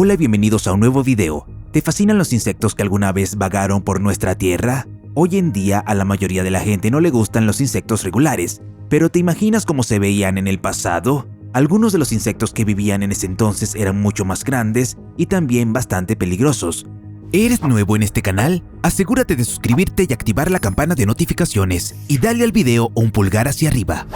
Hola y bienvenidos a un nuevo video. ¿Te fascinan los insectos que alguna vez vagaron por nuestra tierra? Hoy en día a la mayoría de la gente no le gustan los insectos regulares, pero ¿te imaginas cómo se veían en el pasado? Algunos de los insectos que vivían en ese entonces eran mucho más grandes y también bastante peligrosos. ¿Eres nuevo en este canal? Asegúrate de suscribirte y activar la campana de notificaciones y dale al video un pulgar hacia arriba.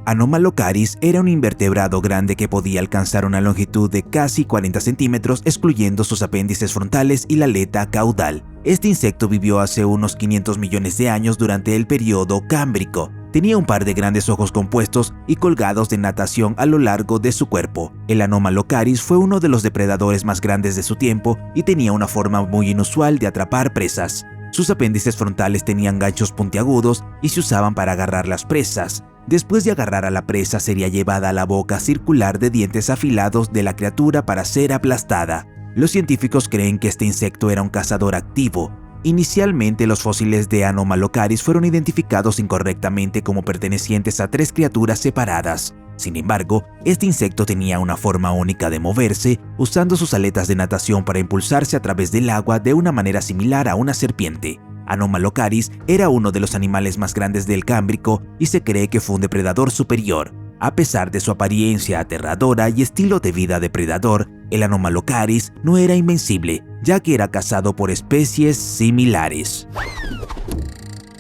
Anomalocaris era un invertebrado grande que podía alcanzar una longitud de casi 40 centímetros, excluyendo sus apéndices frontales y la aleta caudal. Este insecto vivió hace unos 500 millones de años durante el periodo Cámbrico. Tenía un par de grandes ojos compuestos y colgados de natación a lo largo de su cuerpo. El Anomalocaris fue uno de los depredadores más grandes de su tiempo y tenía una forma muy inusual de atrapar presas. Sus apéndices frontales tenían ganchos puntiagudos y se usaban para agarrar las presas. Después de agarrar a la presa, sería llevada a la boca circular de dientes afilados de la criatura para ser aplastada. Los científicos creen que este insecto era un cazador activo. Inicialmente, los fósiles de Anomalocaris fueron identificados incorrectamente como pertenecientes a tres criaturas separadas. Sin embargo, este insecto tenía una forma única de moverse, usando sus aletas de natación para impulsarse a través del agua de una manera similar a una serpiente. Anomalocaris era uno de los animales más grandes del Cámbrico y se cree que fue un depredador superior. A pesar de su apariencia aterradora y estilo de vida depredador, el Anomalocaris no era invencible, ya que era cazado por especies similares.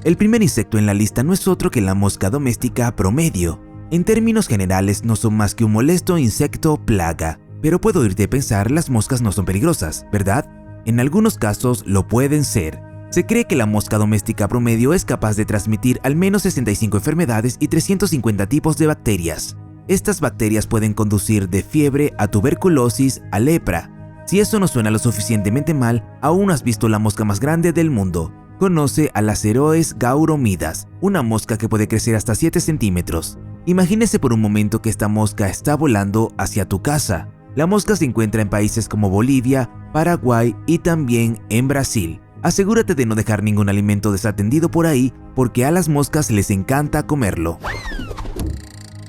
El primer insecto en la lista no es otro que la mosca doméstica promedio. En términos generales no son más que un molesto insecto plaga, pero puedo oírte pensar, las moscas no son peligrosas, ¿verdad? En algunos casos lo pueden ser. Se cree que la mosca doméstica promedio es capaz de transmitir al menos 65 enfermedades y 350 tipos de bacterias. Estas bacterias pueden conducir de fiebre a tuberculosis a lepra. Si eso no suena lo suficientemente mal, aún no has visto la mosca más grande del mundo. Conoce a las Aeroes gauromidas, una mosca que puede crecer hasta 7 centímetros. Imagínese por un momento que esta mosca está volando hacia tu casa. La mosca se encuentra en países como Bolivia, Paraguay y también en Brasil. Asegúrate de no dejar ningún alimento desatendido por ahí, porque a las moscas les encanta comerlo.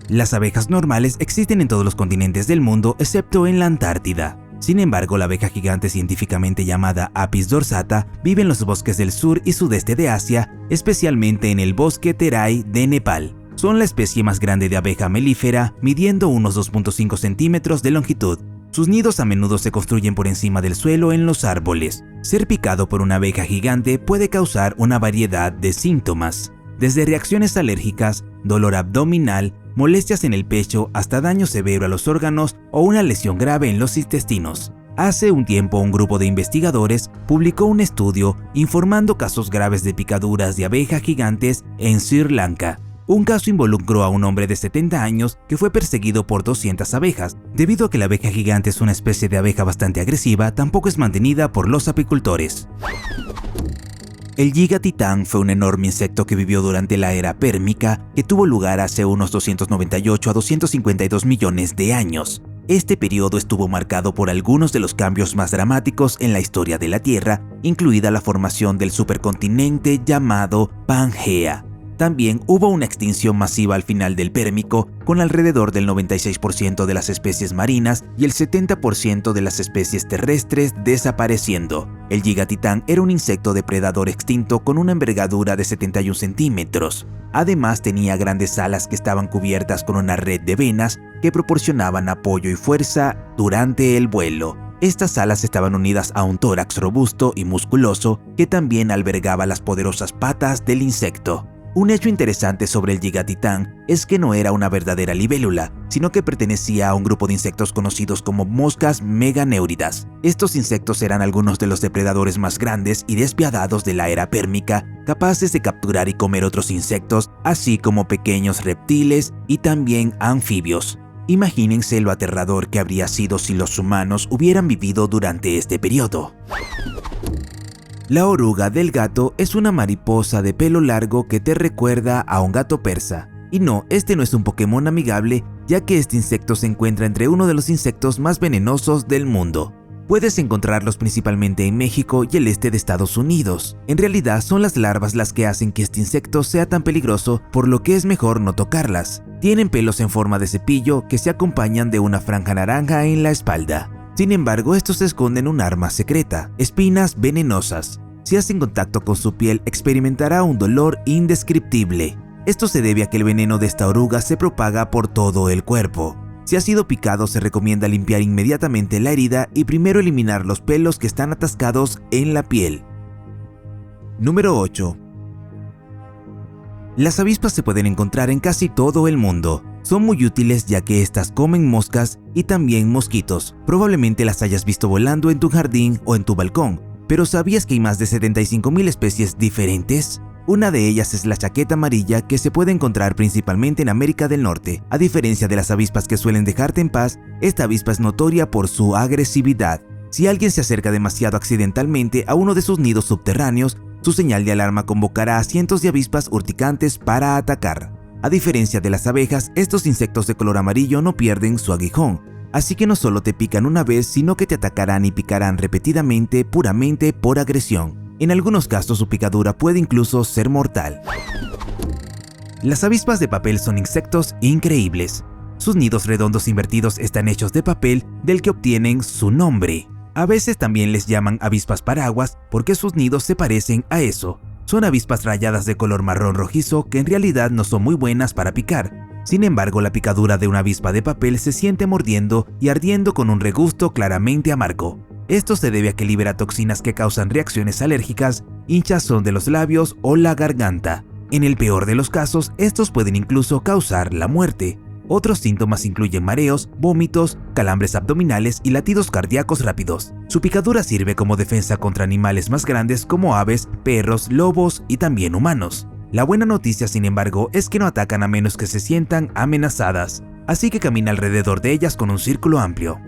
Las abejas normales existen en todos los continentes del mundo excepto en la Antártida. Sin embargo, la abeja gigante, científicamente llamada Apis dorsata, vive en los bosques del sur y sudeste de Asia, especialmente en el bosque Terai de Nepal. Son la especie más grande de abeja melífera, midiendo unos 2.5 centímetros de longitud. Sus nidos a menudo se construyen por encima del suelo en los árboles. Ser picado por una abeja gigante puede causar una variedad de síntomas, desde reacciones alérgicas, dolor abdominal, molestias en el pecho, hasta daño severo a los órganos o una lesión grave en los intestinos. Hace un tiempo, un grupo de investigadores publicó un estudio informando casos graves de picaduras de abejas gigantes en Sri Lanka. Un caso involucró a un hombre de 70 años que fue perseguido por 200 abejas. Debido a que la abeja gigante es una especie de abeja bastante agresiva, tampoco es mantenida por los apicultores. El gigatitán fue un enorme insecto que vivió durante la era pérmica, que tuvo lugar hace unos 298 a 252 millones de años. Este periodo estuvo marcado por algunos de los cambios más dramáticos en la historia de la Tierra, incluida la formación del supercontinente llamado Pangea. También hubo una extinción masiva al final del Pérmico, con alrededor del 96% de las especies marinas y el 70% de las especies terrestres desapareciendo. El gigatitán era un insecto depredador extinto con una envergadura de 71 centímetros. Además, tenía grandes alas que estaban cubiertas con una red de venas que proporcionaban apoyo y fuerza durante el vuelo. Estas alas estaban unidas a un tórax robusto y musculoso que también albergaba las poderosas patas del insecto. Un hecho interesante sobre el gigatitán es que no era una verdadera libélula, sino que pertenecía a un grupo de insectos conocidos como moscas meganeuridas. Estos insectos eran algunos de los depredadores más grandes y despiadados de la era pérmica, capaces de capturar y comer otros insectos, así como pequeños reptiles y también anfibios. Imagínense lo aterrador que habría sido si los humanos hubieran vivido durante este periodo. La oruga del gato es una mariposa de pelo largo que te recuerda a un gato persa. Y no, este no es un Pokémon amigable, ya que este insecto se encuentra entre uno de los insectos más venenosos del mundo. Puedes encontrarlos principalmente en México y el este de Estados Unidos. En realidad son las larvas las que hacen que este insecto sea tan peligroso, por lo que es mejor no tocarlas. Tienen pelos en forma de cepillo que se acompañan de una franja naranja en la espalda. Sin embargo, estos esconden un arma secreta, espinas venenosas. Si hacen contacto con su piel, experimentará un dolor indescriptible. Esto se debe a que el veneno de esta oruga se propaga por todo el cuerpo. Si ha sido picado, se recomienda limpiar inmediatamente la herida y primero eliminar los pelos que están atascados en la piel. Número 8. Las avispas se pueden encontrar en casi todo el mundo. Son muy útiles ya que estas comen moscas y también mosquitos. Probablemente las hayas visto volando en tu jardín o en tu balcón, pero ¿sabías que hay más de 75,000 especies diferentes? Una de ellas es la chaqueta amarilla, que se puede encontrar principalmente en América del Norte. A diferencia de las avispas que suelen dejarte en paz, esta avispa es notoria por su agresividad. Si alguien se acerca demasiado accidentalmente a uno de sus nidos subterráneos, su señal de alarma convocará a cientos de avispas urticantes para atacar. A diferencia de las abejas, estos insectos de color amarillo no pierden su aguijón, así que no solo te pican una vez, sino que te atacarán y picarán repetidamente puramente por agresión. En algunos casos su picadura puede incluso ser mortal. Las avispas de papel son insectos increíbles. Sus nidos redondos invertidos están hechos de papel, del que obtienen su nombre. A veces también les llaman avispas paraguas porque sus nidos se parecen a eso. Son avispas rayadas de color marrón rojizo que en realidad no son muy buenas para picar. Sin embargo, la picadura de una avispa de papel se siente mordiendo y ardiendo con un regusto claramente amargo. Esto se debe a que libera toxinas que causan reacciones alérgicas, hinchazón de los labios o la garganta. En el peor de los casos, estos pueden incluso causar la muerte. Otros síntomas incluyen mareos, vómitos, calambres abdominales y latidos cardíacos rápidos. Su picadura sirve como defensa contra animales más grandes como aves, perros, lobos y también humanos. La buena noticia, sin embargo, es que no atacan a menos que se sientan amenazadas, así que camina alrededor de ellas con un círculo amplio.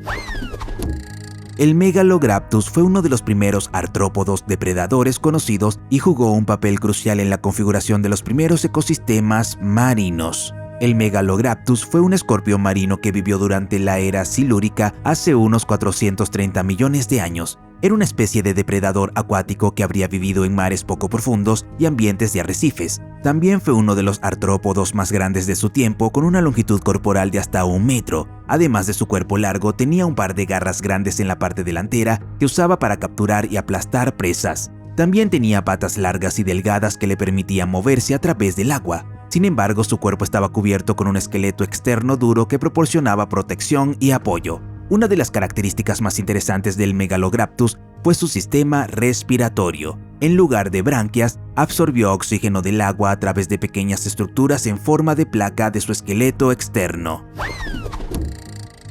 El Megalograptus fue uno de los primeros artrópodos depredadores conocidos y jugó un papel crucial en la configuración de los primeros ecosistemas marinos. El Megalograptus fue un escorpión marino que vivió durante la era silúrica hace unos 430 millones de años. Era una especie de depredador acuático que habría vivido en mares poco profundos y ambientes de arrecifes. También fue uno de los artrópodos más grandes de su tiempo, con una longitud corporal de hasta 1 metro. Además de su cuerpo largo, tenía un par de garras grandes en la parte delantera que usaba para capturar y aplastar presas. También tenía patas largas y delgadas que le permitían moverse a través del agua. Sin embargo, su cuerpo estaba cubierto con un esqueleto externo duro que proporcionaba protección y apoyo. Una de las características más interesantes del Megalograptus fue su sistema respiratorio. En lugar de branquias, absorbió oxígeno del agua a través de pequeñas estructuras en forma de placa de su esqueleto externo.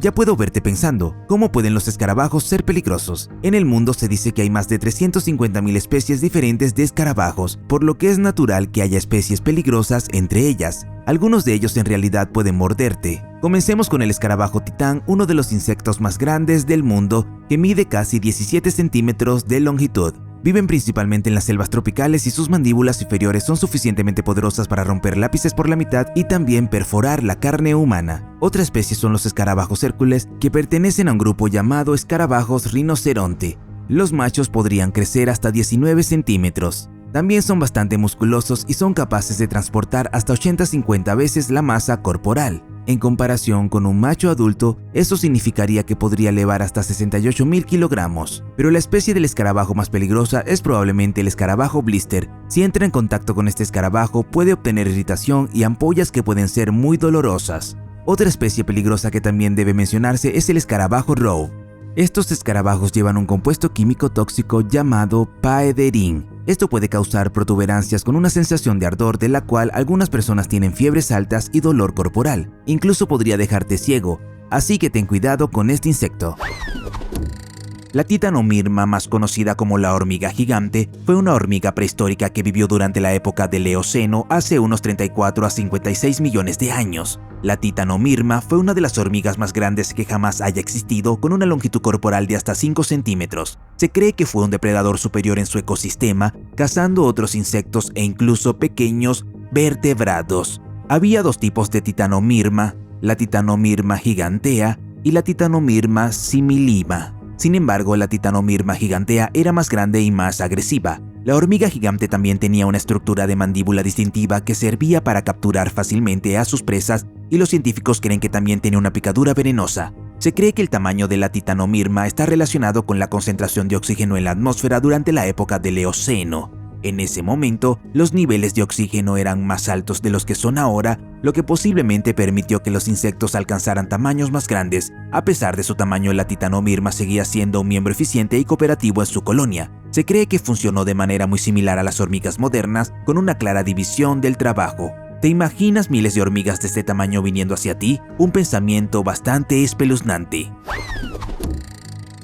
Ya puedo verte pensando, ¿cómo pueden los escarabajos ser peligrosos? En el mundo se dice que hay más de 350,000 especies diferentes de escarabajos, por lo que es natural que haya especies peligrosas entre ellas. Algunos de ellos en realidad pueden morderte. Comencemos con el escarabajo titán, uno de los insectos más grandes del mundo, que mide casi 17 centímetros de longitud. Viven principalmente en las selvas tropicales y sus mandíbulas inferiores son suficientemente poderosas para romper lápices por la mitad y también perforar la carne humana. Otra especie son los escarabajos hércules, que pertenecen a un grupo llamado escarabajos rinoceronte. Los machos podrían crecer hasta 19 centímetros. También son bastante musculosos y son capaces de transportar hasta 80-50 veces la masa corporal. En comparación con un macho adulto, eso significaría que podría elevar hasta 68,000 kilogramos. Pero la especie del escarabajo más peligrosa es probablemente el escarabajo blister. Si entra en contacto con este escarabajo, puede obtener irritación y ampollas que pueden ser muy dolorosas. Otra especie peligrosa que también debe mencionarse es el escarabajo roe. Estos escarabajos llevan un compuesto químico tóxico llamado paederin. Esto puede causar protuberancias con una sensación de ardor, de la cual algunas personas tienen fiebres altas y dolor corporal. Incluso podría dejarte ciego, así que ten cuidado con este insecto. La Titanomyrma, más conocida como la hormiga gigante, fue una hormiga prehistórica que vivió durante la época del Eoceno hace unos 34 a 56 millones de años. La Titanomyrma fue una de las hormigas más grandes que jamás haya existido, con una longitud corporal de hasta 5 centímetros. Se cree que fue un depredador superior en su ecosistema, cazando otros insectos e incluso pequeños vertebrados. Había dos tipos de Titanomyrma, la Titanomyrma gigantea y la Titanomyrma similima. Sin embargo, la Titanomyrma gigantea era más grande y más agresiva. La hormiga gigante también tenía una estructura de mandíbula distintiva que servía para capturar fácilmente a sus presas, y los científicos creen que también tenía una picadura venenosa. Se cree que el tamaño de la Titanomyrma está relacionado con la concentración de oxígeno en la atmósfera durante la época del Eoceno. En ese momento, los niveles de oxígeno eran más altos de los que son ahora, lo que posiblemente permitió que los insectos alcanzaran tamaños más grandes. A pesar de su tamaño, la Titanomyrma seguía siendo un miembro eficiente y cooperativo en su colonia. Se cree que funcionó de manera muy similar a las hormigas modernas, con una clara división del trabajo. ¿Te imaginas miles de hormigas de este tamaño viniendo hacia ti? Un pensamiento bastante espeluznante.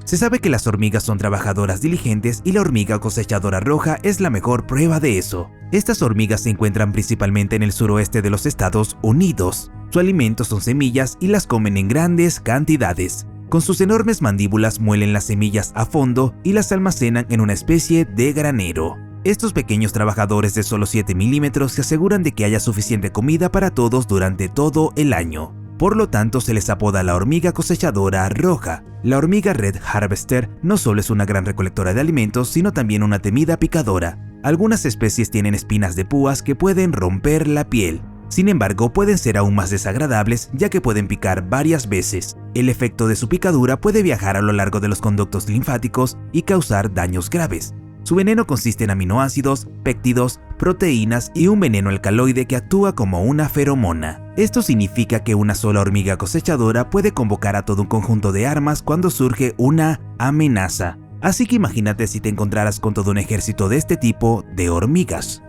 Se sabe que las hormigas son trabajadoras diligentes y la hormiga cosechadora roja es la mejor prueba de eso. Estas hormigas se encuentran principalmente en el suroeste de los Estados Unidos. Su alimento son semillas y las comen en grandes cantidades. Con sus enormes mandíbulas muelen las semillas a fondo y las almacenan en una especie de granero. Estos pequeños trabajadores de solo 7 milímetros se aseguran de que haya suficiente comida para todos durante todo el año. Por lo tanto, se les apoda la hormiga cosechadora roja. La hormiga Red Harvester no solo es una gran recolectora de alimentos, sino también una temida picadora. Algunas especies tienen espinas de púas que pueden romper la piel. Sin embargo, pueden ser aún más desagradables, ya que pueden picar varias veces. El efecto de su picadura puede viajar a lo largo de los conductos linfáticos y causar daños graves. Su veneno consiste en aminoácidos, péptidos, proteínas y un veneno alcaloide que actúa como una feromona. Esto significa que una sola hormiga cosechadora puede convocar a todo un conjunto de armas cuando surge una amenaza. Así que imagínate si te encontraras con todo un ejército de este tipo de hormigas.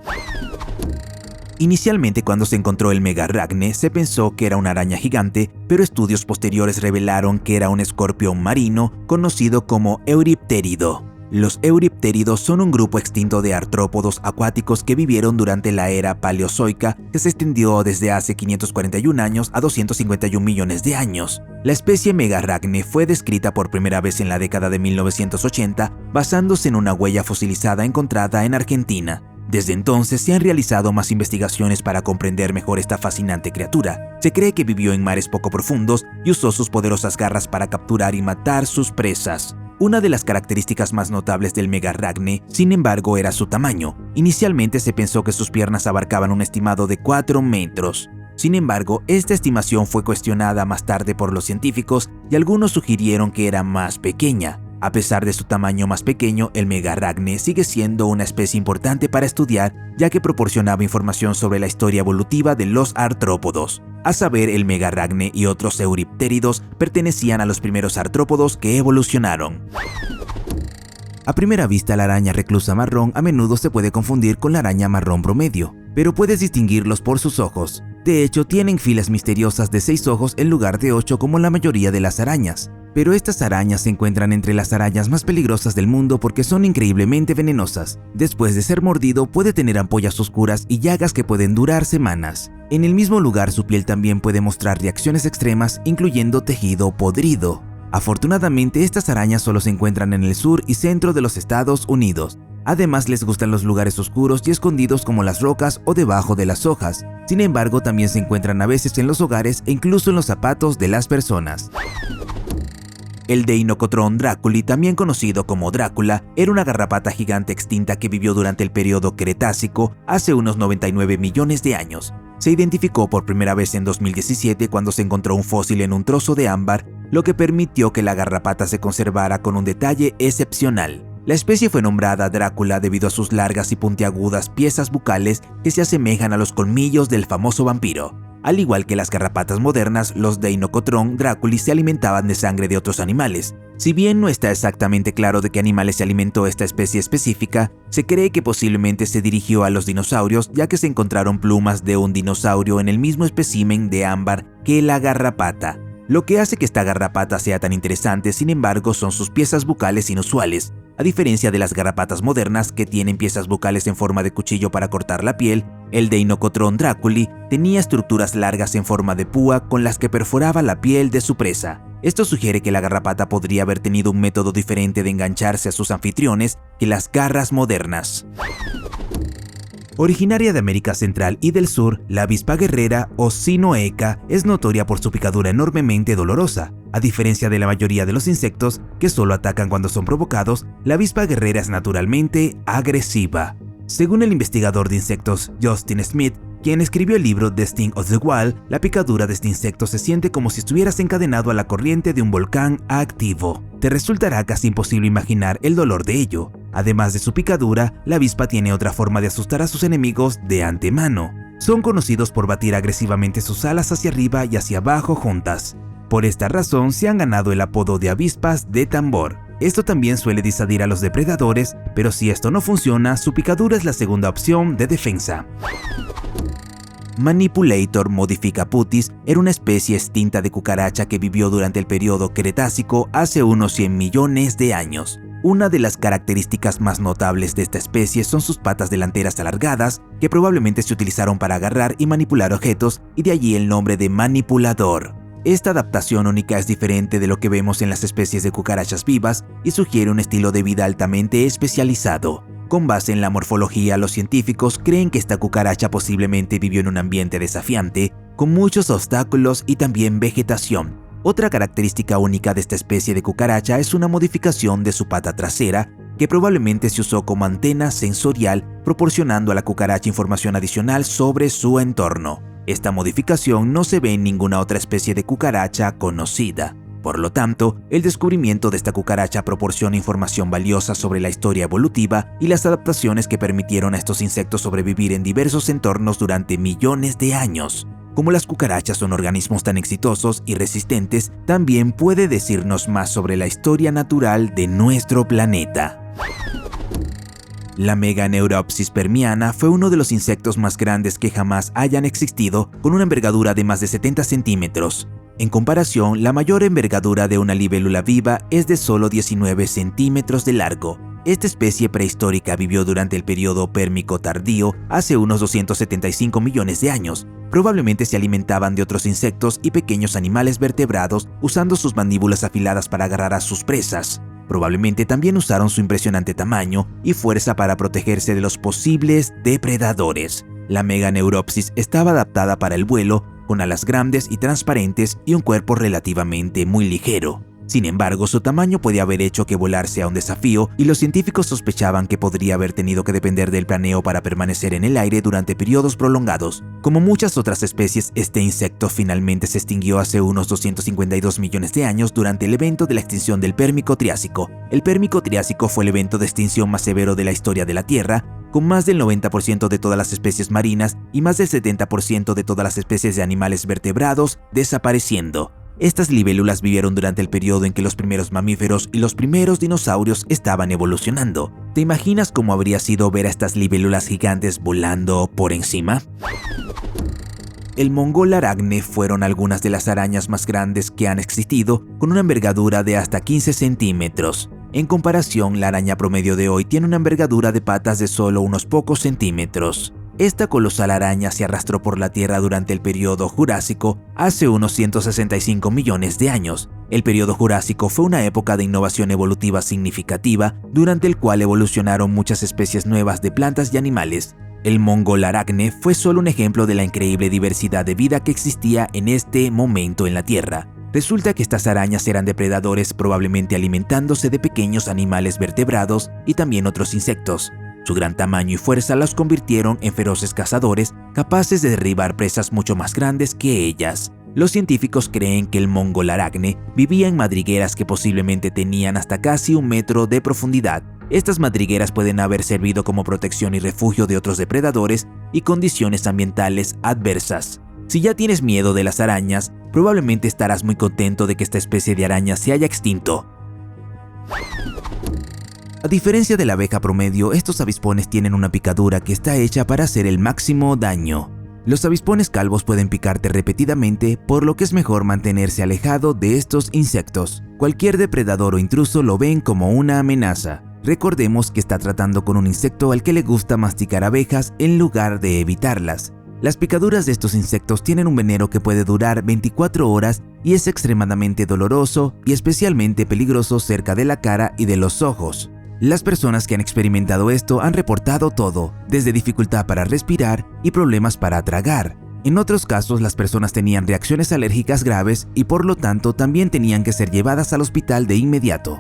Inicialmente, cuando se encontró el Megarrhachne, se pensó que era una araña gigante, pero estudios posteriores revelaron que era un escorpión marino conocido como Euripterido. Los euripteridos son un grupo extinto de artrópodos acuáticos que vivieron durante la era paleozoica, que se extendió desde hace 541 años a 251 millones de años. La especie Megarrhachne fue descrita por primera vez en la década de 1980 basándose en una huella fosilizada encontrada en Argentina. Desde entonces se han realizado más investigaciones para comprender mejor esta fascinante criatura. Se cree que vivió en mares poco profundos y usó sus poderosas garras para capturar y matar sus presas. Una de las características más notables del Megarrhachne, sin embargo, era su tamaño. Inicialmente se pensó que sus piernas abarcaban un estimado de 4 metros. Sin embargo, esta estimación fue cuestionada más tarde por los científicos y algunos sugirieron que era más pequeña. A pesar de su tamaño más pequeño, el Megarrhachne sigue siendo una especie importante para estudiar, ya que proporcionaba información sobre la historia evolutiva de los artrópodos. A saber, el Megarrhachne y otros euripteridos pertenecían a los primeros artrópodos que evolucionaron. A primera vista, la araña reclusa marrón a menudo se puede confundir con la araña marrón promedio, pero puedes distinguirlos por sus ojos. De hecho, tienen filas misteriosas de 6 ojos en lugar de 8 como la mayoría de las arañas. Pero estas arañas se encuentran entre las arañas más peligrosas del mundo porque son increíblemente venenosas. Después de ser mordido, puede tener ampollas oscuras y llagas que pueden durar semanas. En el mismo lugar, su piel también puede mostrar reacciones extremas, incluyendo tejido podrido. Afortunadamente, estas arañas solo se encuentran en el sur y centro de los Estados Unidos. Además, les gustan los lugares oscuros y escondidos como las rocas o debajo de las hojas. Sin embargo, también se encuentran a veces en los hogares e incluso en los zapatos de las personas. El Deinocotrón draculi, también conocido como Drácula, era una garrapata gigante extinta que vivió durante el periodo Cretácico hace unos 99 millones de años. Se identificó por primera vez en 2017 cuando se encontró un fósil en un trozo de ámbar, lo que permitió que la garrapata se conservara con un detalle excepcional. La especie fue nombrada Drácula debido a sus largas y puntiagudas piezas bucales que se asemejan a los colmillos del famoso vampiro. Al igual que las garrapatas modernas, los Deinocotrón draculi se alimentaban de sangre de otros animales. Si bien no está exactamente claro de qué animales se alimentó esta especie específica, se cree que posiblemente se dirigió a los dinosaurios, ya que se encontraron plumas de un dinosaurio en el mismo espécimen de ámbar que la garrapata. Lo que hace que esta garrapata sea tan interesante, sin embargo, son sus piezas bucales inusuales. A diferencia de las garrapatas modernas, que tienen piezas bucales en forma de cuchillo para cortar la piel, el Deinocotrón draculi tenía estructuras largas en forma de púa con las que perforaba la piel de su presa. Esto sugiere que la garrapata podría haber tenido un método diferente de engancharse a sus anfitriones que las garras modernas. Originaria de América Central y del Sur, la avispa guerrera o Cynoeca es notoria por su picadura enormemente dolorosa. A diferencia de la mayoría de los insectos, que solo atacan cuando son provocados, la avispa guerrera es naturalmente agresiva. Según el investigador de insectos Justin Smith, quien escribió el libro The Sting of the Wild, la picadura de este insecto se siente como si estuvieras encadenado a la corriente de un volcán activo. Te resultará casi imposible imaginar el dolor de ello. Además de su picadura, la avispa tiene otra forma de asustar a sus enemigos de antemano. Son conocidos por batir agresivamente sus alas hacia arriba y hacia abajo juntas. Por esta razón se han ganado el apodo de avispas de tambor. Esto también suele disuadir a los depredadores, pero si esto no funciona, su picadura es la segunda opción de defensa. Manipulator modificaputis era una especie extinta de cucaracha que vivió durante el periodo Cretácico hace unos 100 millones de años. Una de las características más notables de esta especie son sus patas delanteras alargadas, que probablemente se utilizaron para agarrar y manipular objetos, y de allí el nombre de manipulador. Esta adaptación única es diferente de lo que vemos en las especies de cucarachas vivas y sugiere un estilo de vida altamente especializado. Con base en la morfología, los científicos creen que esta cucaracha posiblemente vivió en un ambiente desafiante, con muchos obstáculos y también vegetación. Otra característica única de esta especie de cucaracha es una modificación de su pata trasera, que probablemente se usó como antena sensorial, proporcionando a la cucaracha información adicional sobre su entorno. Esta modificación no se ve en ninguna otra especie de cucaracha conocida. Por lo tanto, el descubrimiento de esta cucaracha proporciona información valiosa sobre la historia evolutiva y las adaptaciones que permitieron a estos insectos sobrevivir en diversos entornos durante millones de años. Como las cucarachas son organismos tan exitosos y resistentes, también puede decirnos más sobre la historia natural de nuestro planeta. La Meganeuropsis permiana fue uno de los insectos más grandes que jamás hayan existido, con una envergadura de más de 70 centímetros. En comparación, la mayor envergadura de una libélula viva es de solo 19 centímetros de largo. Esta especie prehistórica vivió durante el periodo pérmico tardío, hace unos 275 millones de años. Probablemente se alimentaban de otros insectos y pequeños animales vertebrados, usando sus mandíbulas afiladas para agarrar a sus presas. Probablemente también usaron su impresionante tamaño y fuerza para protegerse de los posibles depredadores. La Meganeuropsis estaba adaptada para el vuelo, con alas grandes y transparentes y un cuerpo relativamente muy ligero. Sin embargo, su tamaño podía haber hecho que volar sea un desafío, y los científicos sospechaban que podría haber tenido que depender del planeo para permanecer en el aire durante periodos prolongados. Como muchas otras especies, este insecto finalmente se extinguió hace unos 252 millones de años durante el evento de la extinción del Pérmico Triásico. El Pérmico Triásico fue el evento de extinción más severo de la historia de la Tierra, con más del 90% de todas las especies marinas y más del 70% de todas las especies de animales vertebrados desapareciendo. Estas libélulas vivieron durante el periodo en que los primeros mamíferos y los primeros dinosaurios estaban evolucionando. ¿Te imaginas cómo habría sido ver a estas libélulas gigantes volando por encima? El mongol aragne fueron algunas de las arañas más grandes que han existido, con una envergadura de hasta 15 centímetros. En comparación, la araña promedio de hoy tiene una envergadura de patas de solo unos pocos centímetros. Esta colosal araña se arrastró por la Tierra durante el periodo Jurásico, hace unos 165 millones de años. El periodo Jurásico fue una época de innovación evolutiva significativa, durante el cual evolucionaron muchas especies nuevas de plantas y animales. El mongol aragne fue solo un ejemplo de la increíble diversidad de vida que existía en este momento en la Tierra. Resulta que estas arañas eran depredadores, probablemente alimentándose de pequeños animales vertebrados y también otros insectos. Su gran tamaño y fuerza las convirtieron en feroces cazadores, capaces de derribar presas mucho más grandes que ellas. Los científicos creen que el mongol aragne vivía en madrigueras que posiblemente tenían hasta casi 1 metro de profundidad. Estas madrigueras pueden haber servido como protección y refugio de otros depredadores y condiciones ambientales adversas. Si ya tienes miedo de las arañas, probablemente estarás muy contento de que esta especie de araña se haya extinto. A diferencia de la abeja promedio, estos avispones tienen una picadura que está hecha para hacer el máximo daño. Los avispones calvos pueden picarte repetidamente, por lo que es mejor mantenerse alejado de estos insectos. Cualquier depredador o intruso lo ven como una amenaza. Recordemos que está tratando con un insecto al que le gusta masticar abejas en lugar de evitarlas. Las picaduras de estos insectos tienen un veneno que puede durar 24 horas y es extremadamente doloroso y especialmente peligroso cerca de la cara y de los ojos. Las personas que han experimentado esto han reportado todo, desde dificultad para respirar y problemas para tragar. En otros casos, las personas tenían reacciones alérgicas graves y por lo tanto también tenían que ser llevadas al hospital de inmediato.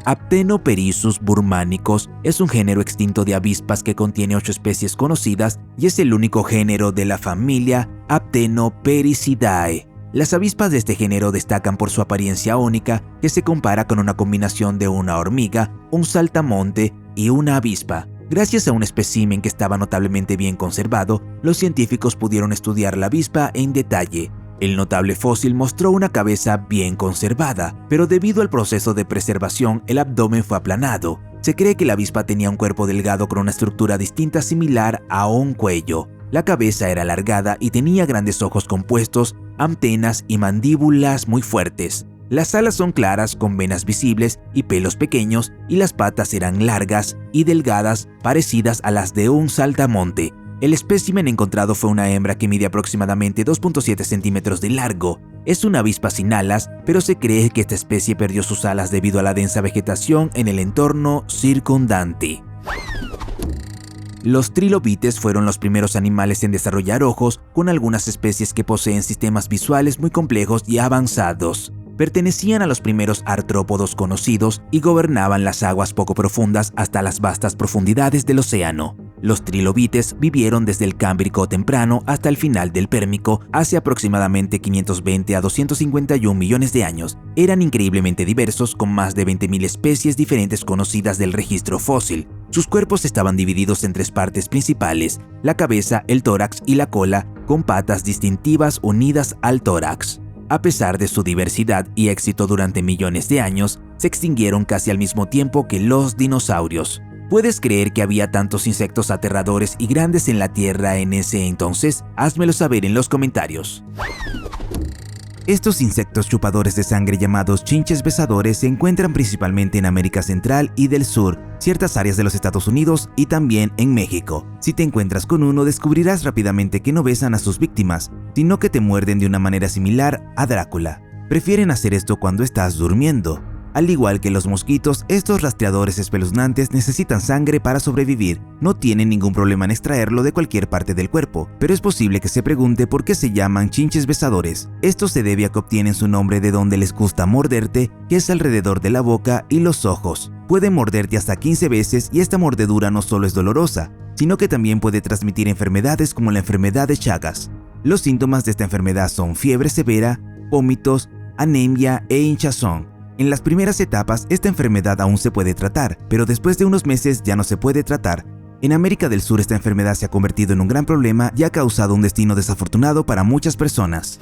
Aptenoperissus burmanicus es un género extinto de avispas que contiene 8 especies conocidas y es el único género de la familia Aptenopericidae. Las avispas de este género destacan por su apariencia única, que se compara con una combinación de una hormiga, un saltamonte y una avispa. Gracias a un espécimen que estaba notablemente bien conservado, los científicos pudieron estudiar la avispa en detalle. El notable fósil mostró una cabeza bien conservada, pero debido al proceso de preservación, el abdomen fue aplanado. Se cree que la avispa tenía un cuerpo delgado con una estructura distinta similar a un cuello. La cabeza era alargada y tenía grandes ojos compuestos, antenas y mandíbulas muy fuertes. Las alas son claras con venas visibles y pelos pequeños, y las patas eran largas y delgadas, parecidas a las de un saltamonte. El espécimen encontrado fue una hembra que mide aproximadamente 2.7 centímetros de largo. Es una avispa sin alas, pero se cree que esta especie perdió sus alas debido a la densa vegetación en el entorno circundante. Los trilobites fueron los primeros animales en desarrollar ojos, con algunas especies que poseen sistemas visuales muy complejos y avanzados. Pertenecían a los primeros artrópodos conocidos y gobernaban las aguas poco profundas hasta las vastas profundidades del océano. Los trilobites vivieron desde el Cámbrico temprano hasta el final del Pérmico, hace aproximadamente 520 a 251 millones de años. Eran increíblemente diversos, con más de 20.000 especies diferentes conocidas del registro fósil. Sus cuerpos estaban divididos en 3 partes principales: la cabeza, el tórax y la cola, con patas distintivas unidas al tórax. A pesar de su diversidad y éxito durante millones de años, se extinguieron casi al mismo tiempo que los dinosaurios. ¿Puedes creer que había tantos insectos aterradores y grandes en la Tierra en ese entonces? Házmelo saber en los comentarios. Estos insectos chupadores de sangre llamados chinches besadores se encuentran principalmente en América Central y del Sur, ciertas áreas de los Estados Unidos y también en México. Si te encuentras con uno, descubrirás rápidamente que no besan a sus víctimas, sino que te muerden de una manera similar a Drácula. Prefieren hacer esto cuando estás durmiendo. Al igual que los mosquitos, estos rastreadores espeluznantes necesitan sangre para sobrevivir. No tienen ningún problema en extraerlo de cualquier parte del cuerpo, pero es posible que se pregunte por qué se llaman chinches besadores. Esto se debe a que obtienen su nombre de donde les gusta morderte, que es alrededor de la boca y los ojos. Pueden morderte hasta 15 veces y esta mordedura no solo es dolorosa, sino que también puede transmitir enfermedades como la enfermedad de Chagas. Los síntomas de esta enfermedad son fiebre severa, vómitos, anemia e hinchazón. En las primeras etapas, esta enfermedad aún se puede tratar, pero después de unos meses ya no se puede tratar. En América del Sur, esta enfermedad se ha convertido en un gran problema y ha causado un destino desafortunado para muchas personas.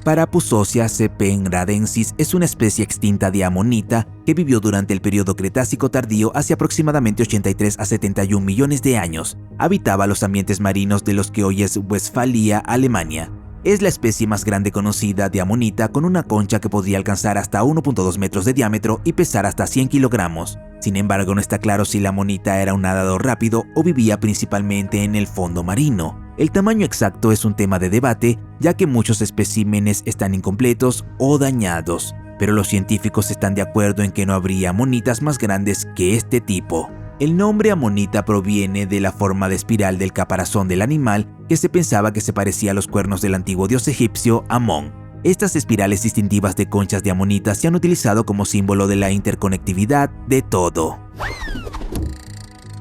Parapusossia ceppengradensis es una especie extinta de amonita que vivió durante el periodo Cretácico tardío hace aproximadamente 83 a 71 millones de años. Habitaba los ambientes marinos de los que hoy es Westfalia, Alemania. Es la especie más grande conocida de amonita, con una concha que podría alcanzar hasta 1.2 metros de diámetro y pesar hasta 100 kilogramos. Sin embargo, no está claro si la amonita era un nadador rápido o vivía principalmente en el fondo marino. El tamaño exacto es un tema de debate, ya que muchos especímenes están incompletos o dañados, pero los científicos están de acuerdo en que no habría amonitas más grandes que este tipo. El nombre amonita proviene de la forma de espiral del caparazón del animal, que se pensaba que se parecía a los cuernos del antiguo dios egipcio Amón. Estas espirales distintivas de conchas de amonita se han utilizado como símbolo de la interconectividad de todo.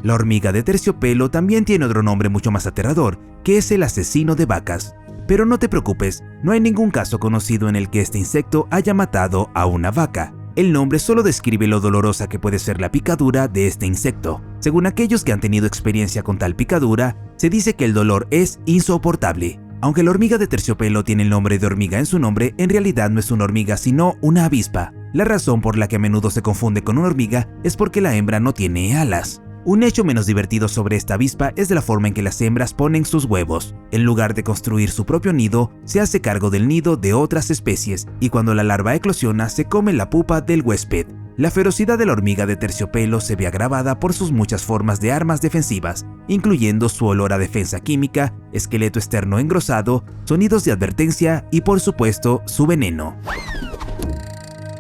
La hormiga de terciopelo también tiene otro nombre mucho más aterrador, que es el asesino de vacas. Pero no te preocupes, no hay ningún caso conocido en el que este insecto haya matado a una vaca. El nombre solo describe lo dolorosa que puede ser la picadura de este insecto. Según aquellos que han tenido experiencia con tal picadura, se dice que el dolor es insoportable. Aunque la hormiga de terciopelo tiene el nombre de hormiga en su nombre, en realidad no es una hormiga sino una avispa. La razón por la que a menudo se confunde con una hormiga es porque la hembra no tiene alas. Un hecho menos divertido sobre esta avispa es de la forma en que las hembras ponen sus huevos. En lugar de construir su propio nido, se hace cargo del nido de otras especies y cuando la larva eclosiona se come la pupa del huésped. La ferocidad de la hormiga de terciopelo se ve agravada por sus muchas formas de armas defensivas, incluyendo su olor a defensa química, esqueleto externo engrosado, sonidos de advertencia y por supuesto su veneno.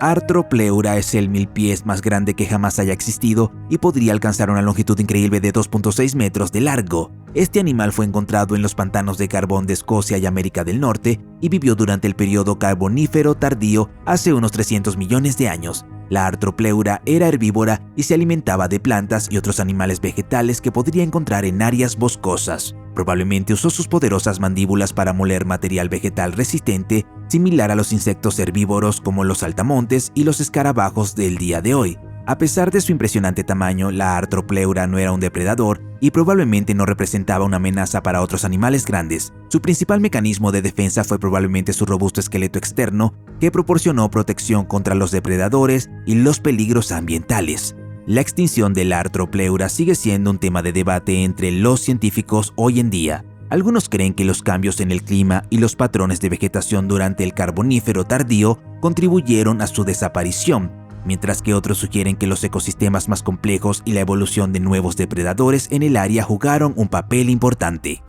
Arthropleura es el 1000 pies más grande que jamás haya existido y podría alcanzar una longitud increíble de 2.6 metros de largo. Este animal fue encontrado en los pantanos de carbón de Escocia y América del Norte y vivió durante el periodo carbonífero tardío hace unos 300 millones de años. La Arthropleura era herbívora y se alimentaba de plantas y otros animales vegetales que podría encontrar en áreas boscosas. Probablemente usó sus poderosas mandíbulas para moler material vegetal resistente, similar a los insectos herbívoros como los saltamontes y los escarabajos del día de hoy. A pesar de su impresionante tamaño, la Arthropleura no era un depredador y probablemente no representaba una amenaza para otros animales grandes. Su principal mecanismo de defensa fue probablemente su robusto esqueleto externo, que proporcionó protección contra los depredadores y los peligros ambientales. La extinción de la Arthropleura sigue siendo un tema de debate entre los científicos hoy en día. Algunos creen que los cambios en el clima y los patrones de vegetación durante el Carbonífero tardío contribuyeron a su desaparición, mientras que otros sugieren que los ecosistemas más complejos y la evolución de nuevos depredadores en el área jugaron un papel importante.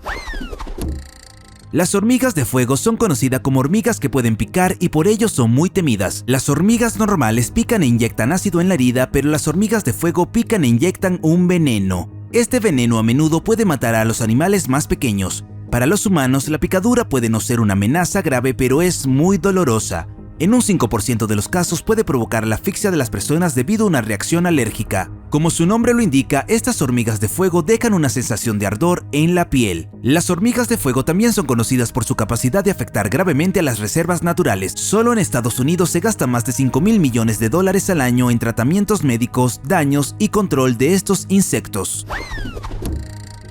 Las hormigas de fuego son conocidas como hormigas que pueden picar y por ello son muy temidas. Las hormigas normales pican e inyectan ácido en la herida, pero las hormigas de fuego pican e inyectan un veneno. Este veneno a menudo puede matar a los animales más pequeños. Para los humanos, la picadura puede no ser una amenaza grave, pero es muy dolorosa. En un 5% de los casos puede provocar la asfixia de las personas debido a una reacción alérgica. Como su nombre lo indica, estas hormigas de fuego dejan una sensación de ardor en la piel. Las hormigas de fuego también son conocidas por su capacidad de afectar gravemente a las reservas naturales. Solo en Estados Unidos se gasta más de $5.000 millones al año en tratamientos médicos, daños y control de estos insectos.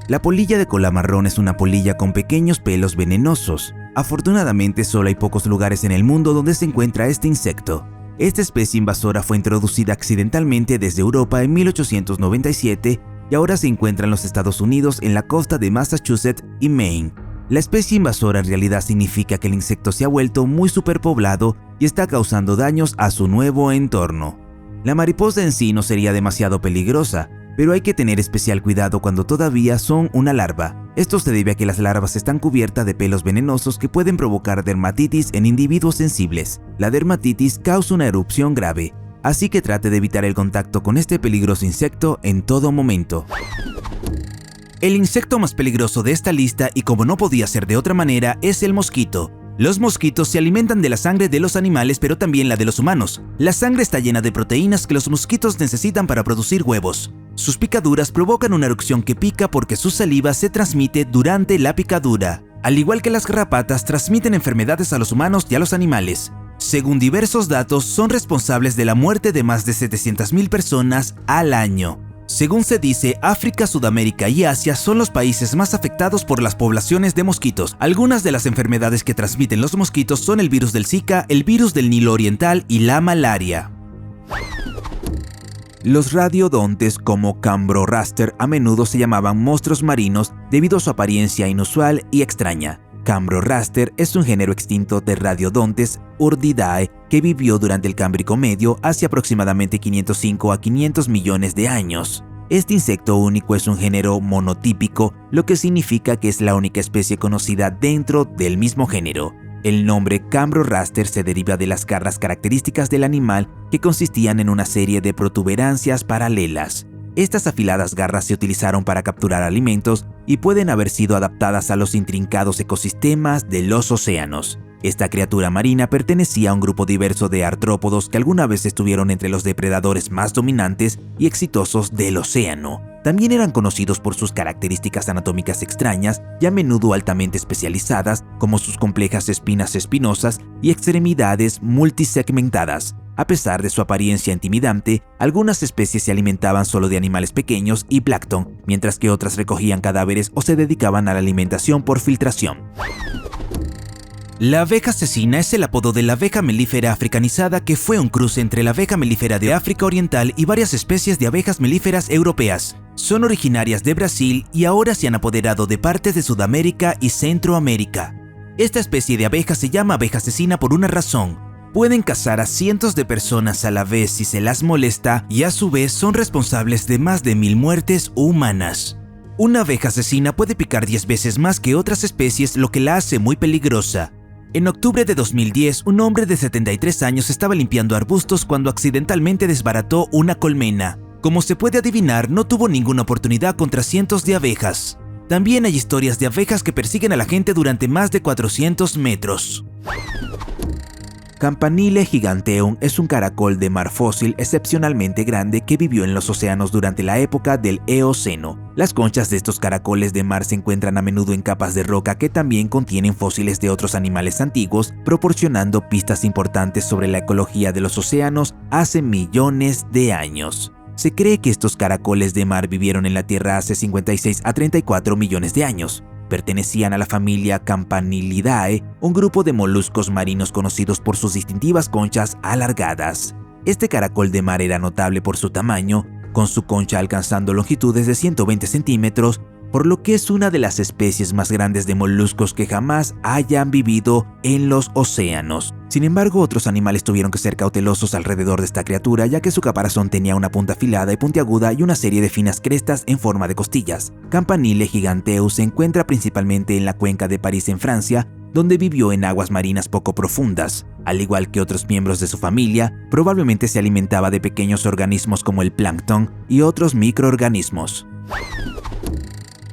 La polilla de cola marrón es una polilla con pequeños pelos venenosos. Afortunadamente, solo hay pocos lugares en el mundo donde se encuentra este insecto. Esta especie invasora fue introducida accidentalmente desde Europa en 1897 y ahora se encuentra en los Estados Unidos en la costa de Massachusetts y Maine. La especie invasora en realidad significa que el insecto se ha vuelto muy superpoblado y está causando daños a su nuevo entorno. La mariposa en sí no sería demasiado peligrosa, pero hay que tener especial cuidado cuando todavía son una larva. Esto se debe a que las larvas están cubiertas de pelos venenosos que pueden provocar dermatitis en individuos sensibles. La dermatitis causa una erupción grave, así que trate de evitar el contacto con este peligroso insecto en todo momento. El insecto más peligroso de esta lista, y como no podía ser de otra manera, es el mosquito. Los mosquitos se alimentan de la sangre de los animales, pero también la de los humanos. La sangre está llena de proteínas que los mosquitos necesitan para producir huevos. Sus picaduras provocan una erupción que pica porque su saliva se transmite durante la picadura. Al igual que las garrapatas, transmiten enfermedades a los humanos y a los animales. Según diversos datos, son responsables de la muerte de más de 700.000 personas al año. Según se dice, África, Sudamérica y Asia son los países más afectados por las poblaciones de mosquitos. Algunas de las enfermedades que transmiten los mosquitos son el virus del Zika, el virus del Nilo Oriental y la malaria. Los radiodontes como Chambroraster a menudo se llamaban monstruos marinos debido a su apariencia inusual y extraña. Chambroraster es un género extinto de radiodontes Urdidae que vivió durante el Cámbrico Medio hace aproximadamente 505 a 500 millones de años. Este insecto único es un género monotípico, lo que significa que es la única especie conocida dentro del mismo género. El nombre Chambroraster se deriva de las garras características del animal que consistían en una serie de protuberancias paralelas. Estas afiladas garras se utilizaron para capturar alimentos y pueden haber sido adaptadas a los intrincados ecosistemas de los océanos. Esta criatura marina pertenecía a un grupo diverso de artrópodos que alguna vez estuvieron entre los depredadores más dominantes y exitosos del océano. También eran conocidos por sus características anatómicas extrañas y a menudo altamente especializadas, como sus complejas espinas espinosas y extremidades multisegmentadas. A pesar de su apariencia intimidante, algunas especies se alimentaban solo de animales pequeños y plancton, mientras que otras recogían cadáveres o se dedicaban a la alimentación por filtración. La abeja asesina es el apodo de la abeja melífera africanizada, que fue un cruce entre la abeja melífera de África Oriental y varias especies de abejas melíferas europeas. Son originarias de Brasil y ahora se han apoderado de partes de Sudamérica y Centroamérica. Esta especie de abeja se llama abeja asesina por una razón. Pueden cazar a cientos de personas a la vez si se las molesta y a su vez son responsables de más de 1000 muertes humanas. Una abeja asesina puede picar 10 veces más que otras especies, lo que la hace muy peligrosa. En octubre de 2010, un hombre de 73 años estaba limpiando arbustos cuando accidentalmente desbarató una colmena. Como se puede adivinar, no tuvo ninguna oportunidad contra cientos de abejas. También hay historias de abejas que persiguen a la gente durante más de 400 metros. Campanile giganteum es un caracol de mar fósil excepcionalmente grande que vivió en los océanos durante la época del Eoceno. Las conchas de estos caracoles de mar se encuentran a menudo en capas de roca que también contienen fósiles de otros animales antiguos, proporcionando pistas importantes sobre la ecología de los océanos hace millones de años. Se cree que estos caracoles de mar vivieron en la Tierra hace 56 a 34 millones de años. Pertenecían a la familia Campanilidae, un grupo de moluscos marinos conocidos por sus distintivas conchas alargadas. Este caracol de mar era notable por su tamaño, con su concha alcanzando longitudes de 120 centímetros, por lo que es una de las especies más grandes de moluscos que jamás hayan vivido en los océanos. Sin embargo, otros animales tuvieron que ser cautelosos alrededor de esta criatura, ya que su caparazón tenía una punta afilada y puntiaguda y una serie de finas crestas en forma de costillas. Campanile giganteus se encuentra principalmente en la cuenca de París en Francia, donde vivió en aguas marinas poco profundas. Al igual que otros miembros de su familia, probablemente se alimentaba de pequeños organismos como el plancton y otros microorganismos.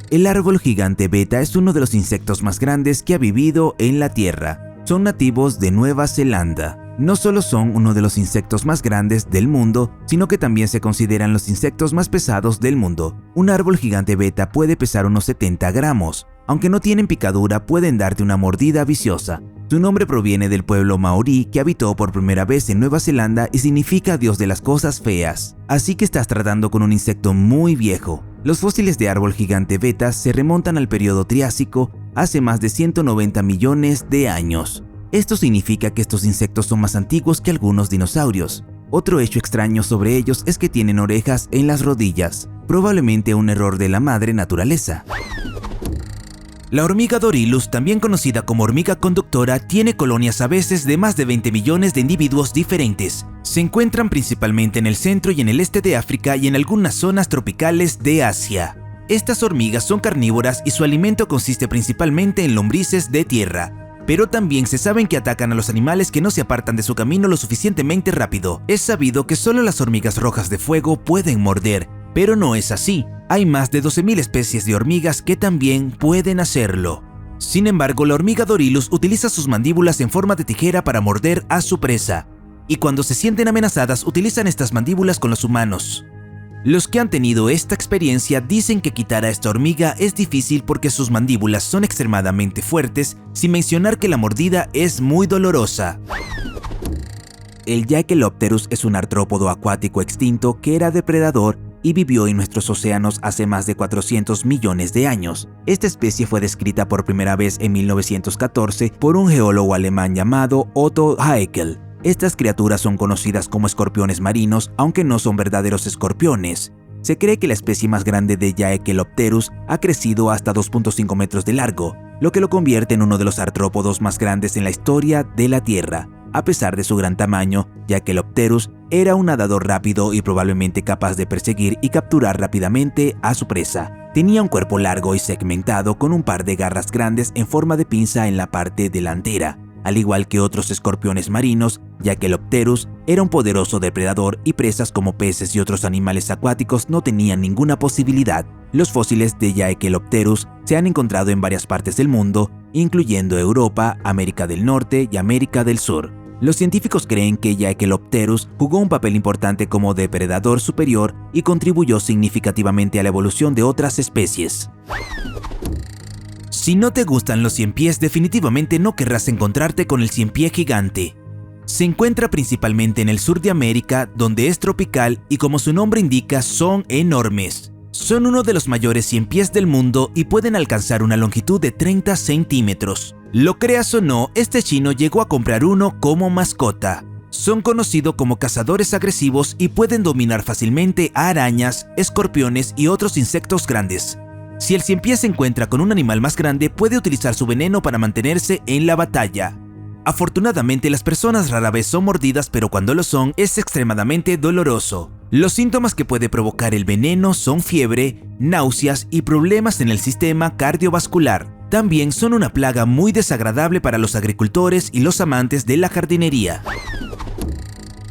El árbol gigante beta es uno de los insectos más grandes que ha vivido en la Tierra. Son nativos de Nueva Zelanda. No solo son uno de los insectos más grandes del mundo, sino que también se consideran los insectos más pesados del mundo. Un árbol gigante beta puede pesar unos 70 gramos. Aunque no tienen picadura, pueden darte una mordida viciosa. Su nombre proviene del pueblo maorí que habitó por primera vez en Nueva Zelanda y significa Dios de las cosas feas. Así que estás tratando con un insecto muy viejo. Los fósiles de árbol gigante beta se remontan al periodo Triásico, hace más de 190 millones de años. Esto significa que estos insectos son más antiguos que algunos dinosaurios. Otro hecho extraño sobre ellos es que tienen orejas en las rodillas, probablemente un error de la madre naturaleza. La hormiga Dorilus, también conocida como hormiga conductora, tiene colonias a veces de más de 20 millones de individuos diferentes. Se encuentran principalmente en el centro y en el este de África y en algunas zonas tropicales de Asia. Estas hormigas son carnívoras y su alimento consiste principalmente en lombrices de tierra. Pero también se saben que atacan a los animales que no se apartan de su camino lo suficientemente rápido. Es sabido que solo las hormigas rojas de fuego pueden morder, pero no es así. Hay más de 12.000 especies de hormigas que también pueden hacerlo. Sin embargo, la hormiga Dorilus utiliza sus mandíbulas en forma de tijera para morder a su presa, y cuando se sienten amenazadas utilizan estas mandíbulas con los humanos. Los que han tenido esta experiencia dicen que quitar a esta hormiga es difícil porque sus mandíbulas son extremadamente fuertes, sin mencionar que la mordida es muy dolorosa. El Jaekelopterus es un artrópodo acuático extinto que era depredador y vivió en nuestros océanos hace más de 400 millones de años. Esta especie fue descrita por primera vez en 1914 por un geólogo alemán llamado Otto Haeckel. Estas criaturas son conocidas como escorpiones marinos, aunque no son verdaderos escorpiones. Se cree que la especie más grande de Jaekelopterus ha crecido hasta 2.5 metros de largo, lo que lo convierte en uno de los artrópodos más grandes en la historia de la Tierra. A pesar de su gran tamaño, Jaekelopterus era un nadador rápido y probablemente capaz de perseguir y capturar rápidamente a su presa. Tenía un cuerpo largo y segmentado con un par de garras grandes en forma de pinza en la parte delantera. Al igual que otros escorpiones marinos, Jaekelopterus era un poderoso depredador y presas como peces y otros animales acuáticos no tenían ninguna posibilidad. Los fósiles de Jaekelopterus se han encontrado en varias partes del mundo, incluyendo Europa, América del Norte y América del Sur. Los científicos creen que Jaekelopterus jugó un papel importante como depredador superior y contribuyó significativamente a la evolución de otras especies. Si no te gustan los ciempiés, definitivamente no querrás encontrarte con el ciempié gigante. Se encuentra principalmente en el sur de América, donde es tropical y como su nombre indica, son enormes. Son uno de los mayores ciempiés del mundo y pueden alcanzar una longitud de 30 centímetros. Lo creas o no, este chino llegó a comprar uno como mascota. Son conocidos como cazadores agresivos y pueden dominar fácilmente a arañas, escorpiones y otros insectos grandes. Si el ciempié se encuentra con un animal más grande, puede utilizar su veneno para mantenerse en la batalla. Afortunadamente, las personas rara vez son mordidas, pero cuando lo son, es extremadamente doloroso. Los síntomas que puede provocar el veneno son fiebre, náuseas y problemas en el sistema cardiovascular. También son una plaga muy desagradable para los agricultores y los amantes de la jardinería.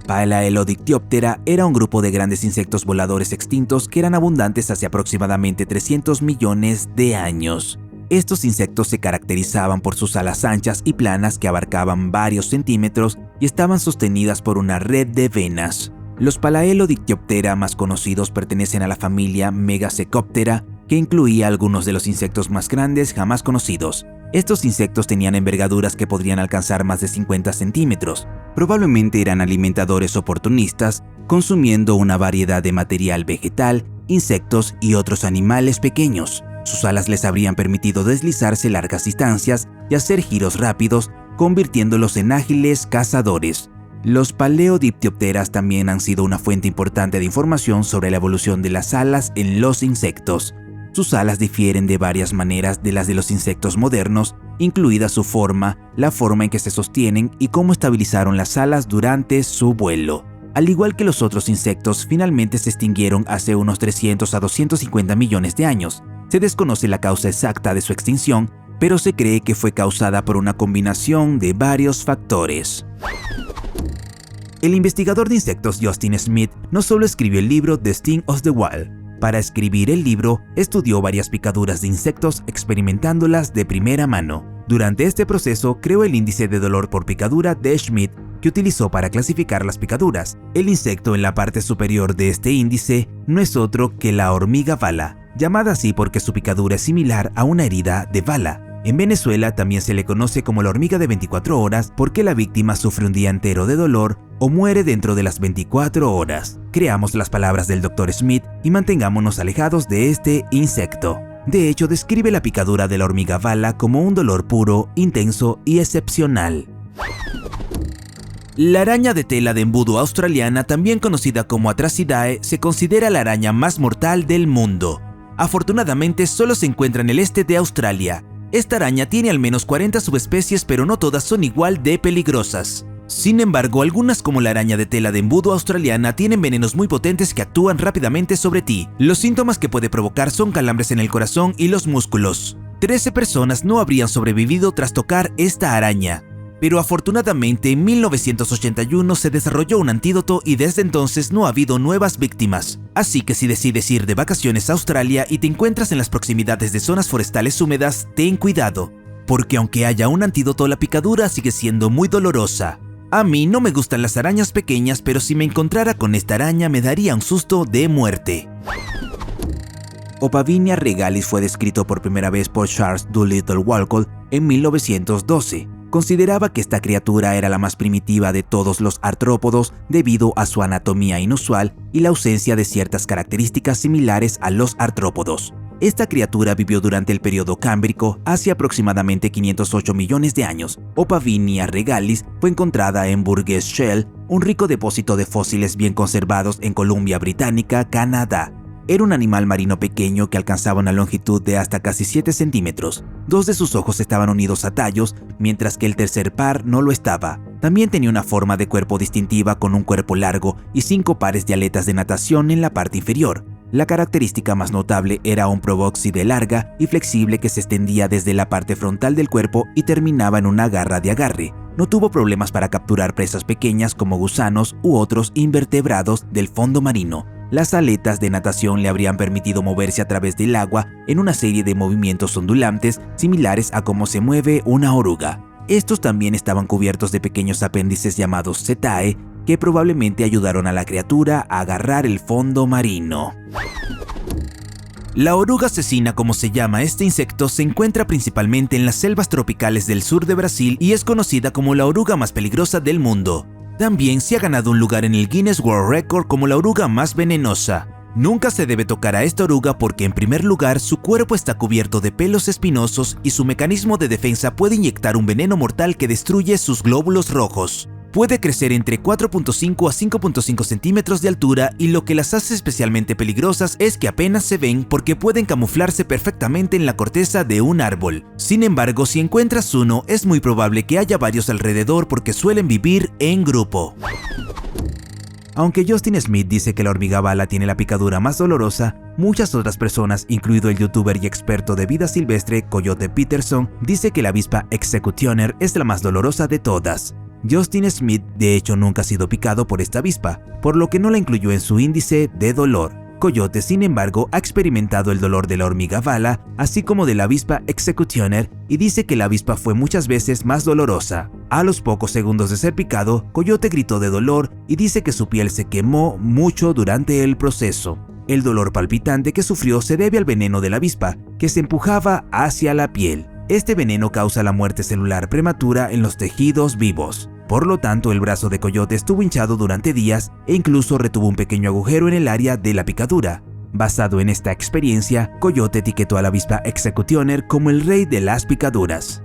Palaeodictyoptera era un grupo de grandes insectos voladores extintos que eran abundantes hace aproximadamente 300 millones de años. Estos insectos se caracterizaban por sus alas anchas y planas que abarcaban varios centímetros y estaban sostenidas por una red de venas. Los Palaeodictyoptera más conocidos pertenecen a la familia Megasecoptera, que incluía algunos de los insectos más grandes jamás conocidos. Estos insectos tenían envergaduras que podrían alcanzar más de 50 centímetros. Probablemente eran alimentadores oportunistas, consumiendo una variedad de material vegetal, insectos y otros animales pequeños. Sus alas les habrían permitido deslizarse largas distancias y hacer giros rápidos, convirtiéndolos en ágiles cazadores. Los Palaeodictyopteras también han sido una fuente importante de información sobre la evolución de las alas en los insectos. Sus alas difieren de varias maneras de las de los insectos modernos, incluida su forma, la forma en que se sostienen y cómo estabilizaron las alas durante su vuelo. Al igual que los otros insectos, finalmente se extinguieron hace unos 300 a 250 millones de años. Se desconoce la causa exacta de su extinción, pero se cree que fue causada por una combinación de varios factores. El investigador de insectos Justin Smith no solo escribió el libro The Sting of the Wild. Para escribir el libro, estudió varias picaduras de insectos experimentándolas de primera mano. Durante este proceso, creó el índice de dolor por picadura de Schmidt, que utilizó para clasificar las picaduras. El insecto en la parte superior de este índice no es otro que la hormiga bala, llamada así porque su picadura es similar a una herida de bala. En Venezuela también se le conoce como la hormiga de 24 horas porque la víctima sufre un día entero de dolor o muere dentro de las 24 horas. Creamos las palabras del Dr. Smith y mantengámonos alejados de este insecto. De hecho, describe la picadura de la hormiga bala como un dolor puro, intenso y excepcional. La araña de tela de embudo australiana, también conocida como Atracidae, se considera la araña más mortal del mundo. Afortunadamente, solo se encuentra en el este de Australia. Esta araña tiene al menos 40 subespecies, pero no todas son igual de peligrosas. Sin embargo, algunas como la araña de tela de embudo australiana tienen venenos muy potentes que actúan rápidamente sobre ti. Los síntomas que puede provocar son calambres en el corazón y los músculos. 13 personas no habrían sobrevivido tras tocar esta araña. Pero afortunadamente en 1981 se desarrolló un antídoto y desde entonces no ha habido nuevas víctimas. Así que si decides ir de vacaciones a Australia y te encuentras en las proximidades de zonas forestales húmedas, ten cuidado, porque aunque haya un antídoto, la picadura sigue siendo muy dolorosa. A mí no me gustan las arañas pequeñas, pero si me encontrara con esta araña me daría un susto de muerte. Opavinia regalis fue descrito por primera vez por Charles Doolittle Walcott en 1912. Consideraba que esta criatura era la más primitiva de todos los artrópodos debido a su anatomía inusual y la ausencia de ciertas características similares a los artrópodos. Esta criatura vivió durante el periodo cámbrico hace aproximadamente 508 millones de años. Opavinia regalis fue encontrada en Burgess Shale, un rico depósito de fósiles bien conservados en Columbia Británica, Canadá. Era un animal marino pequeño que alcanzaba una longitud de hasta casi 7 centímetros. 2 de sus ojos estaban unidos a tallos, mientras que el tercer par no lo estaba. También tenía una forma de cuerpo distintiva con un cuerpo largo y 5 pares de aletas de natación en la parte inferior. La característica más notable era un probóscide larga y flexible que se extendía desde la parte frontal del cuerpo y terminaba en una garra de agarre. No tuvo problemas para capturar presas pequeñas como gusanos u otros invertebrados del fondo marino. Las aletas de natación le habrían permitido moverse a través del agua en una serie de movimientos ondulantes similares a cómo se mueve una oruga. Estos también estaban cubiertos de pequeños apéndices llamados setae que probablemente ayudaron a la criatura a agarrar el fondo marino. La oruga asesina, como se llama este insecto, se encuentra principalmente en las selvas tropicales del sur de Brasil y es conocida como la oruga más peligrosa del mundo. También se ha ganado un lugar en el Guinness World Record como la oruga más venenosa. Nunca se debe tocar a esta oruga porque en primer lugar su cuerpo está cubierto de pelos espinosos y su mecanismo de defensa puede inyectar un veneno mortal que destruye sus glóbulos rojos. Puede crecer entre 4.5 a 5.5 centímetros de altura y lo que las hace especialmente peligrosas es que apenas se ven porque pueden camuflarse perfectamente en la corteza de un árbol. Sin embargo, si encuentras uno, es muy probable que haya varios alrededor porque suelen vivir en grupo. Aunque Justin Smith dice que la hormiga bala tiene la picadura más dolorosa, muchas otras personas, incluido el youtuber y experto de vida silvestre Coyote Peterson, dice que la avispa Executioner es la más dolorosa de todas. Justin Smith de hecho nunca ha sido picado por esta avispa, por lo que no la incluyó en su índice de dolor. Coyote, sin embargo, ha experimentado el dolor de la hormiga bala, así como de la avispa Executioner, y dice que la avispa fue muchas veces más dolorosa. A los pocos segundos de ser picado, Coyote gritó de dolor y dice que su piel se quemó mucho durante el proceso. El dolor palpitante que sufrió se debe al veneno de la avispa, que se empujaba hacia la piel. Este veneno causa la muerte celular prematura en los tejidos vivos. Por lo tanto, el brazo de Coyote estuvo hinchado durante días e incluso retuvo un pequeño agujero en el área de la picadura. Basado en esta experiencia, Coyote etiquetó a la avispa Executioner como el rey de las picaduras.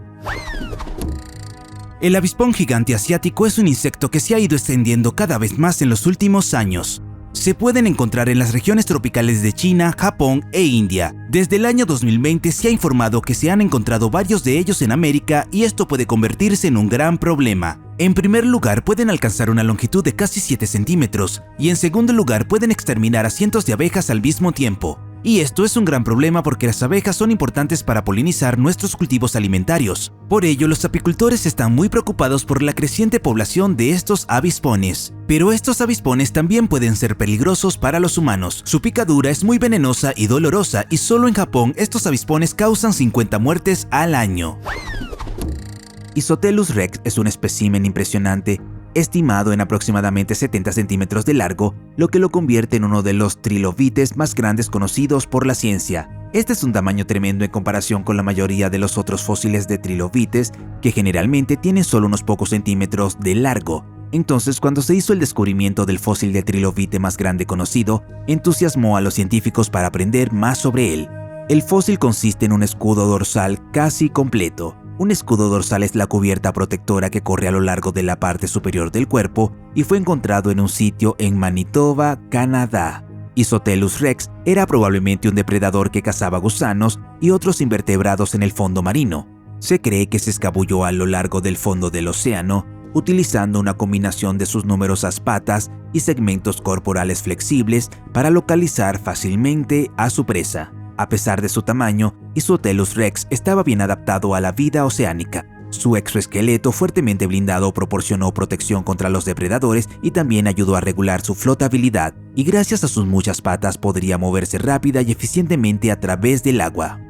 El avispón gigante asiático es un insecto que se ha ido extendiendo cada vez más en los últimos años. Se pueden encontrar en las regiones tropicales de China, Japón e India. Desde el año 2020 se ha informado que se han encontrado varios de ellos en América y esto puede convertirse en un gran problema. En primer lugar, pueden alcanzar una longitud de casi 7 centímetros y en segundo lugar pueden exterminar a cientos de abejas al mismo tiempo. Y esto es un gran problema porque las abejas son importantes para polinizar nuestros cultivos alimentarios. Por ello, los apicultores están muy preocupados por la creciente población de estos avispones. Pero estos avispones también pueden ser peligrosos para los humanos. Su picadura es muy venenosa y dolorosa y solo en Japón estos avispones causan 50 muertes al año. Isotellus rex es un espécimen impresionante, estimado en aproximadamente 70 centímetros de largo, lo que lo convierte en uno de los trilobites más grandes conocidos por la ciencia. Este es un tamaño tremendo en comparación con la mayoría de los otros fósiles de trilobites, que generalmente tienen solo unos pocos centímetros de largo. Entonces, cuando se hizo el descubrimiento del fósil de trilobite más grande conocido, entusiasmó a los científicos para aprender más sobre él. El fósil consiste en un escudo dorsal casi completo. Un escudo dorsal es la cubierta protectora que corre a lo largo de la parte superior del cuerpo y fue encontrado en un sitio en Manitoba, Canadá. Isotellus rex era probablemente un depredador que cazaba gusanos y otros invertebrados en el fondo marino. Se cree que se escabulló a lo largo del fondo del océano, utilizando una combinación de sus numerosas patas y segmentos corporales flexibles para localizar fácilmente a su presa. A pesar de su tamaño, Isotellus rex estaba bien adaptado a la vida oceánica. Su exoesqueleto fuertemente blindado proporcionó protección contra los depredadores y también ayudó a regular su flotabilidad, y gracias a sus muchas patas podría moverse rápida y eficientemente a través del agua.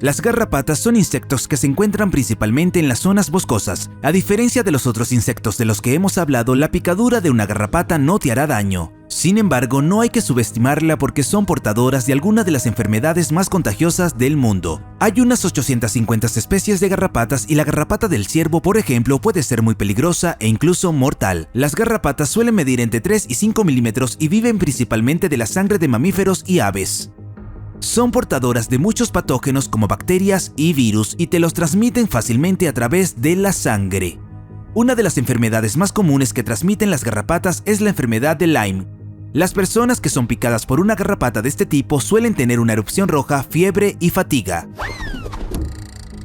Las garrapatas son insectos que se encuentran principalmente en las zonas boscosas. A diferencia de los otros insectos de los que hemos hablado, la picadura de una garrapata no te hará daño. Sin embargo, no hay que subestimarla porque son portadoras de algunas de las enfermedades más contagiosas del mundo. Hay unas 850 especies de garrapatas y la garrapata del ciervo, por ejemplo, puede ser muy peligrosa e incluso mortal. Las garrapatas suelen medir entre 3 y 5 milímetros y viven principalmente de la sangre de mamíferos y aves. Son portadoras de muchos patógenos como bacterias y virus y te los transmiten fácilmente a través de la sangre. Una de las enfermedades más comunes que transmiten las garrapatas es la enfermedad de Lyme. Las personas que son picadas por una garrapata de este tipo suelen tener una erupción roja, fiebre y fatiga.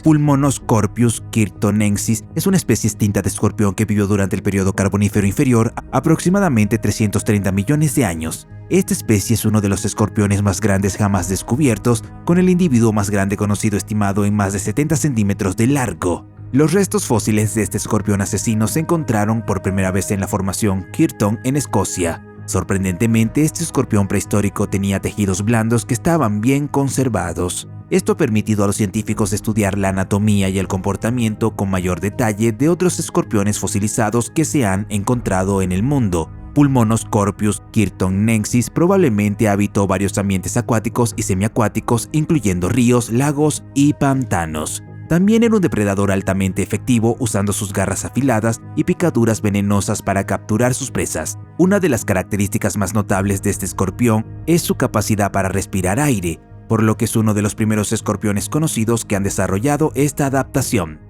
Pulmonoscorpius kirtonensis es una especie extinta de escorpión que vivió durante el periodo Carbonífero inferior, aproximadamente 330 millones de años. Esta especie es uno de los escorpiones más grandes jamás descubiertos, con el individuo más grande conocido estimado en más de 70 centímetros de largo. Los restos fósiles de este escorpión asesino se encontraron por primera vez en la formación Kirton en Escocia. Sorprendentemente, este escorpión prehistórico tenía tejidos blandos que estaban bien conservados. Esto ha permitido a los científicos estudiar la anatomía y el comportamiento con mayor detalle de otros escorpiones fosilizados que se han encontrado en el mundo. Pulmonoscorpius kirtonensis probablemente habitó varios ambientes acuáticos y semiacuáticos, incluyendo ríos, lagos y pantanos. También era un depredador altamente efectivo, usando sus garras afiladas y picaduras venenosas para capturar sus presas. Una de las características más notables de este escorpión es su capacidad para respirar aire, por lo que es uno de los primeros escorpiones conocidos que han desarrollado esta adaptación.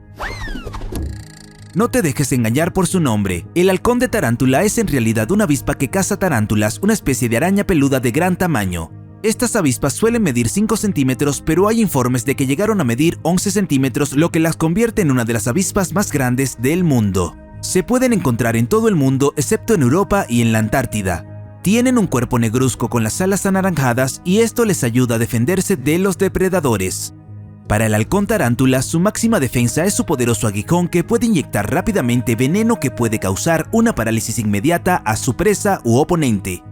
No te dejes engañar por su nombre. El halcón de tarántula es en realidad una avispa que caza tarántulas, una especie de araña peluda de gran tamaño. Estas avispas suelen medir 5 centímetros, pero hay informes de que llegaron a medir 11 centímetros, lo que las convierte en una de las avispas más grandes del mundo. Se pueden encontrar en todo el mundo excepto en Europa y en la Antártida. Tienen un cuerpo negruzco con las alas anaranjadas y esto les ayuda a defenderse de los depredadores. Para el halcón tarántula, su máxima defensa es su poderoso aguijón que puede inyectar rápidamente veneno que puede causar una parálisis inmediata a su presa u oponente.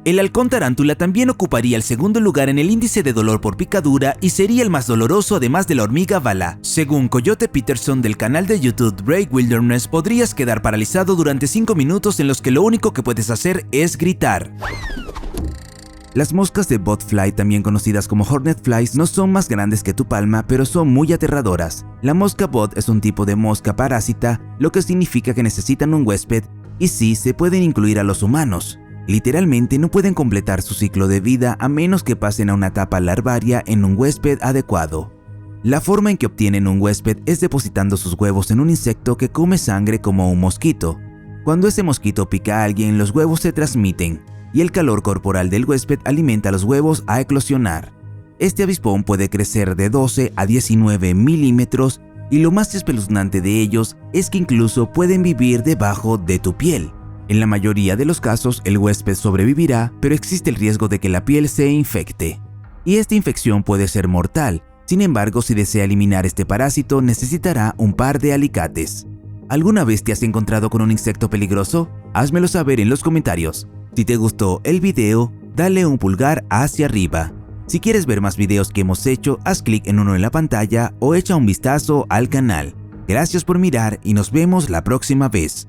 El halcón tarántula también ocuparía el segundo lugar en el índice de dolor por picadura y sería el más doloroso además de la hormiga bala. Según Coyote Peterson del canal de YouTube Break Wilderness, podrías quedar paralizado durante 5 minutos en los que lo único que puedes hacer es gritar. Las moscas de botfly, también conocidas como hornet flies, no son más grandes que tu palma, pero son muy aterradoras. La mosca bot es un tipo de mosca parásita, lo que significa que necesitan un huésped y sí, se pueden incluir a los humanos. Literalmente no pueden completar su ciclo de vida a menos que pasen a una etapa larvaria en un huésped adecuado. La forma en que obtienen un huésped es depositando sus huevos en un insecto que come sangre como un mosquito. Cuando ese mosquito pica a alguien, los huevos se transmiten y el calor corporal del huésped alimenta a los huevos a eclosionar. Este avispón puede crecer de 12 a 19 milímetros y lo más espeluznante de ellos es que incluso pueden vivir debajo de tu piel. En la mayoría de los casos, el huésped sobrevivirá, pero existe el riesgo de que la piel se infecte. Y esta infección puede ser mortal. Sin embargo, si desea eliminar este parásito, necesitará un par de alicates. ¿Alguna vez te has encontrado con un insecto peligroso? Házmelo saber en los comentarios. Si te gustó el video, dale un pulgar hacia arriba. Si quieres ver más videos que hemos hecho, haz clic en uno en la pantalla o echa un vistazo al canal. Gracias por mirar y nos vemos la próxima vez.